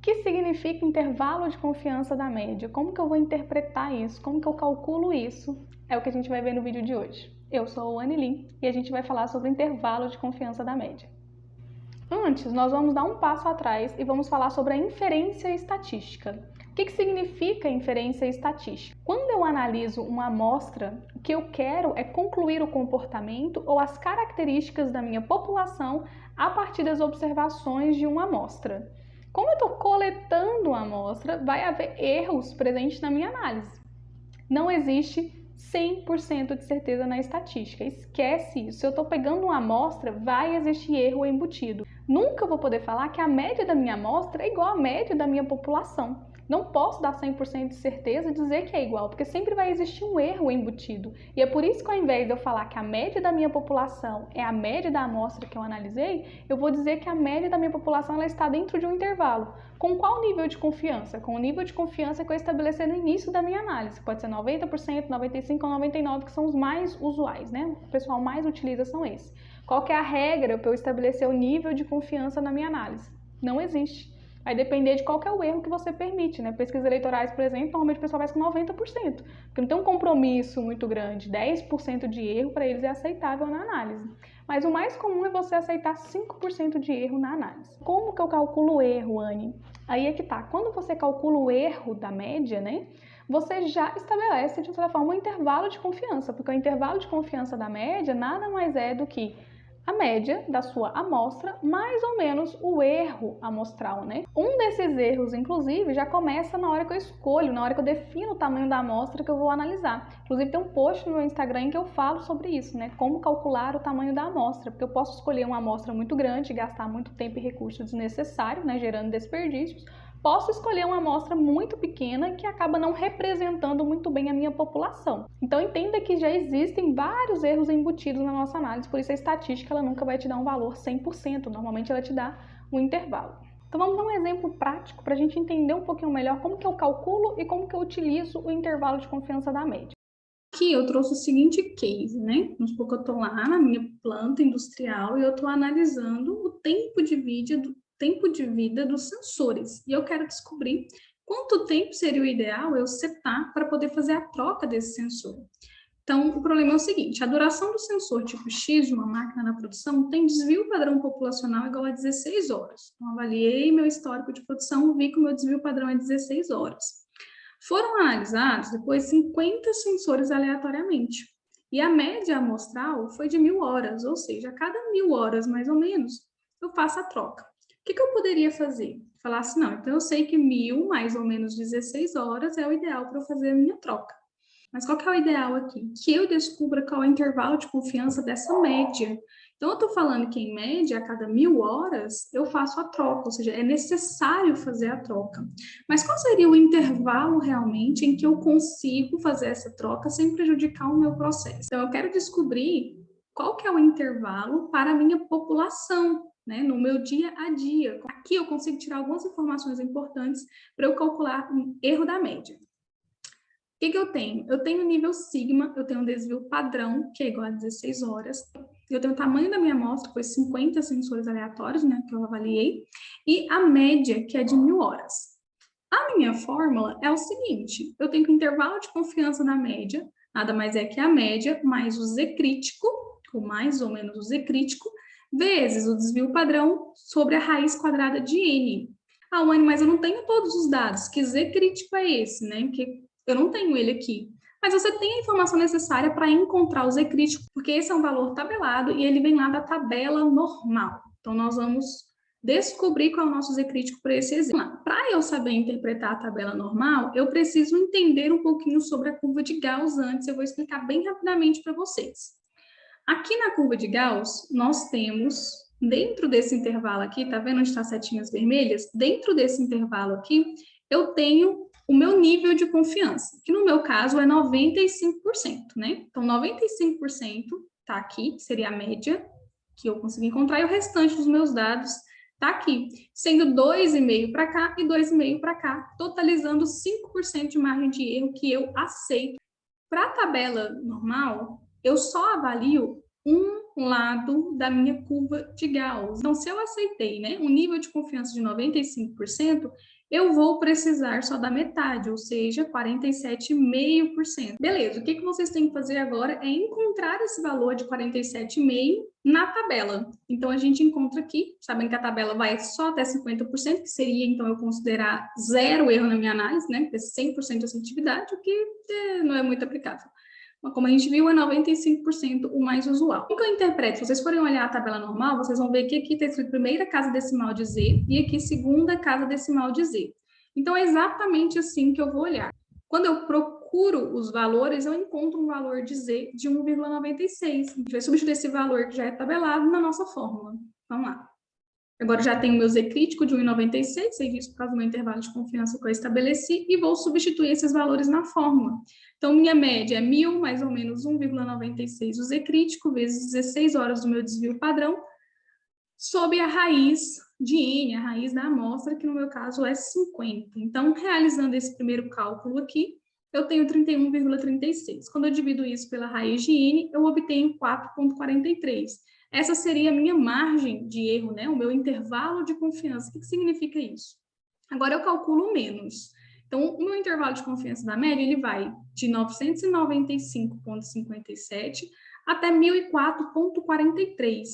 que significa intervalo de confiança da média? Como que eu vou interpretar isso? Como que eu calculo isso? É o que a gente vai ver no vídeo de hoje. Eu sou a Anilin e a gente vai falar sobre o intervalo de confiança da média. Antes, nós vamos dar um passo atrás e vamos falar sobre a inferência estatística. O que significa inferência estatística? Quando eu analiso uma amostra, o que eu quero é concluir o comportamento ou as características da minha população a partir das observações de uma amostra. Como eu estou coletando uma amostra, vai haver erros presentes na minha análise. Não existe 100% de certeza na estatística, esquece isso. Se eu estou pegando uma amostra, vai existir erro embutido. Nunca vou poder falar que a média da minha amostra é igual à média da minha população. Não posso dar 100% de certeza e dizer que é igual, porque sempre vai existir um erro embutido. E é por isso que ao invés de eu falar que a média da minha população é a média da amostra que eu analisei, eu vou dizer que a média da minha população ela está dentro de um intervalo. Com qual nível de confiança? Com o nível de confiança que eu estabelecer no início da minha análise. Pode ser 90%, 95% ou 99%, que são os mais usuais, né? O pessoal mais utiliza são esses. Qual que é a regra para eu estabelecer o nível de confiança na minha análise? Não existe. Vai depender de qual que é o erro que você permite, né? Pesquisas eleitorais, por exemplo, normalmente o pessoal vai com 90%, porque não tem um compromisso muito grande. 10% de erro para eles é aceitável na análise. Mas o mais comum é você aceitar 5% de erro na análise. Como que eu calculo o erro, Anne? Aí é que tá. Quando você calcula o erro da média, né? Você já estabelece, de certa forma, um intervalo de confiança, porque o intervalo de confiança da média nada mais é do que a média da sua amostra, mais ou menos o erro amostral, né? Um desses erros, inclusive, já começa na hora que eu escolho, na hora que eu defino o tamanho da amostra que eu vou analisar. Inclusive, tem um post no meu Instagram em que eu falo sobre isso, né? Como calcular o tamanho da amostra, porque eu posso escolher uma amostra muito grande, gastar muito tempo e recurso desnecessário, né? Gerando desperdícios. Posso escolher uma amostra muito pequena que acaba não representando muito bem a minha população. Então entenda que já existem vários erros embutidos na nossa análise, por isso a estatística ela nunca vai te dar um valor 100%, normalmente ela te dá um intervalo. Então vamos dar um exemplo prático para a gente entender um pouquinho melhor como que eu calculo e como que eu utilizo o intervalo de confiança da média. Aqui eu trouxe o seguinte case, né? Vamos supor que eu estou lá na minha planta industrial e eu estou analisando o tempo de vida dos sensores. E eu quero descobrir quanto tempo seria o ideal eu setar para poder fazer a troca desse sensor. Então, o problema é o seguinte, a duração do sensor tipo X de uma máquina na produção tem desvio padrão populacional igual a 16 horas. Então, avaliei meu histórico de produção, vi que o meu desvio padrão é 16 horas. Foram analisados depois 50 sensores aleatoriamente. E a média amostral foi de 1.000 horas, ou seja, a cada 1.000 horas, mais ou menos, eu faço a troca. O que eu poderia fazer? Falar assim, não, então eu sei que 1.000 mais ou menos 16 horas é o ideal para eu fazer a minha troca. Mas qual que é o ideal aqui? Que eu descubra qual é o intervalo de confiança dessa média. Então, eu estou falando que, em média, a cada 1.000 horas, eu faço a troca, ou seja, é necessário fazer a troca. Mas qual seria o intervalo, realmente, em que eu consigo fazer essa troca sem prejudicar o meu processo? Então, eu quero descobrir qual que é o intervalo para a minha população, né, no meu dia a dia. Aqui eu consigo tirar algumas informações importantes para eu calcular o erro da média. O que eu tenho? Eu tenho o nível sigma, eu tenho um desvio padrão, que é igual a 16 horas. Eu tenho o tamanho da minha amostra, que foi 50 sensores aleatórios, né, que eu avaliei. E a média, que é de 1.000 horas. A minha fórmula é o seguinte, eu tenho que o intervalo de confiança da média, nada mais é que a média, mais o Z crítico, ou mais ou menos o Z crítico, vezes o desvio padrão sobre a raiz quadrada de N. Ah, Wani, mas eu não tenho todos os dados. Que Z crítico é esse, né? Que eu não tenho ele aqui. Mas você tem a informação necessária para encontrar o Z crítico, porque esse é um valor tabelado e ele vem lá da tabela normal. Então, nós vamos descobrir qual é o nosso Z crítico para esse exemplo. Para eu saber interpretar a tabela normal, eu preciso entender um pouquinho sobre a curva de Gauss antes. Eu vou explicar bem rapidamente para vocês. Aqui na curva de Gauss, nós temos, dentro desse intervalo aqui, tá vendo onde está as setinhas vermelhas? Dentro desse intervalo aqui, eu tenho o meu nível de confiança, que no meu caso é 95%, né? Então, 95% tá aqui, seria a média que eu consegui encontrar, e o restante dos meus dados tá aqui, sendo 2,5 para cá e 2,5 para cá, totalizando 5% de margem de erro que eu aceito. Para a tabela normal, eu só avalio lado da minha curva de Gauss. Então, se eu aceitei, né, um nível de confiança de 95%, eu vou precisar só da metade, ou seja, 47,5%. Beleza, o que vocês têm que fazer agora é encontrar esse valor de 47,5% na tabela. Então, a gente encontra aqui, sabendo que a tabela vai só até 50%, que seria, então, eu considerar zero erro na minha análise, né, ter 100% de assertividade, o que não é muito aplicável. Como a gente viu, é 95% o mais usual. O que eu interpreto? Se vocês forem olhar a tabela normal, vocês vão ver que aqui está escrito primeira casa decimal de Z e aqui segunda casa decimal de Z. Então, é exatamente assim que eu vou olhar. Quando eu procuro os valores, eu encontro um valor de Z de 1,96. A gente vai substituir esse valor que já é tabelado na nossa fórmula. Vamos lá. Agora já tenho o meu Z crítico de 1,96, sei disso por causa do meu intervalo de confiança que eu estabeleci, e vou substituir esses valores na fórmula. Então, minha média é 1.000, mais ou menos 1,96 o Z crítico, vezes 16 horas do meu desvio padrão, sob a raiz de N, a raiz da amostra, que no meu caso é 50. Então, realizando esse primeiro cálculo aqui, eu tenho 31,36. Quando eu divido isso pela raiz de N, eu obtenho 4,43. Essa seria a minha margem de erro, né? O meu intervalo de confiança. O que significa isso? Agora eu calculo menos. Então, o meu intervalo de confiança da média, ele vai de 995,57 até 1.004,43. O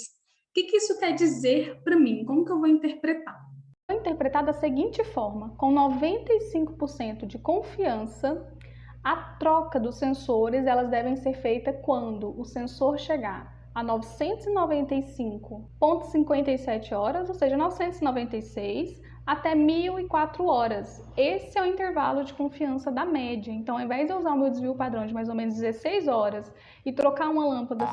que isso quer dizer para mim? Como que eu vou interpretar? Vou interpretar da seguinte forma: com 95% de confiança, a troca dos sensores elas devem ser feitas quando o sensor chegar a 995,57 horas, ou seja, 996 até 1.004 horas. Esse é o intervalo de confiança da média. Então, ao invés de eu usar o meu desvio padrão de mais ou menos 16 horas e trocar uma lâmpada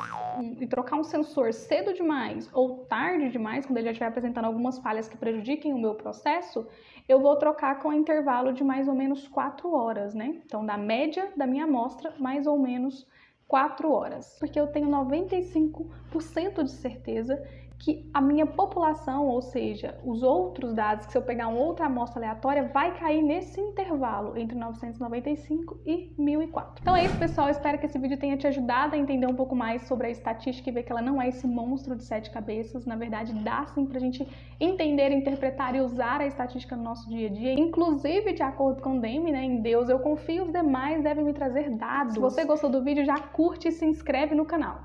e trocar um sensor cedo demais ou tarde demais, quando ele já estiver apresentando algumas falhas que prejudiquem o meu processo, eu vou trocar com um intervalo de mais ou menos 4 horas, né? Então, da média da minha amostra, mais ou menos 4 horas. Porque eu tenho 95% de certeza que a minha população, ou seja, os outros dados, que se eu pegar uma outra amostra aleatória, vai cair nesse intervalo entre 995 e 1.004. Então é isso, pessoal. Eu espero que esse vídeo tenha te ajudado a entender um pouco mais sobre a estatística e ver que ela não é esse monstro de 7 cabeças. Na verdade, dá sim pra gente entender, interpretar e usar a estatística no nosso dia a dia. Inclusive, de acordo com o Demi, né, em Deus eu confio, os demais devem me trazer dados. Se você gostou do vídeo, já curte e se inscreve no canal.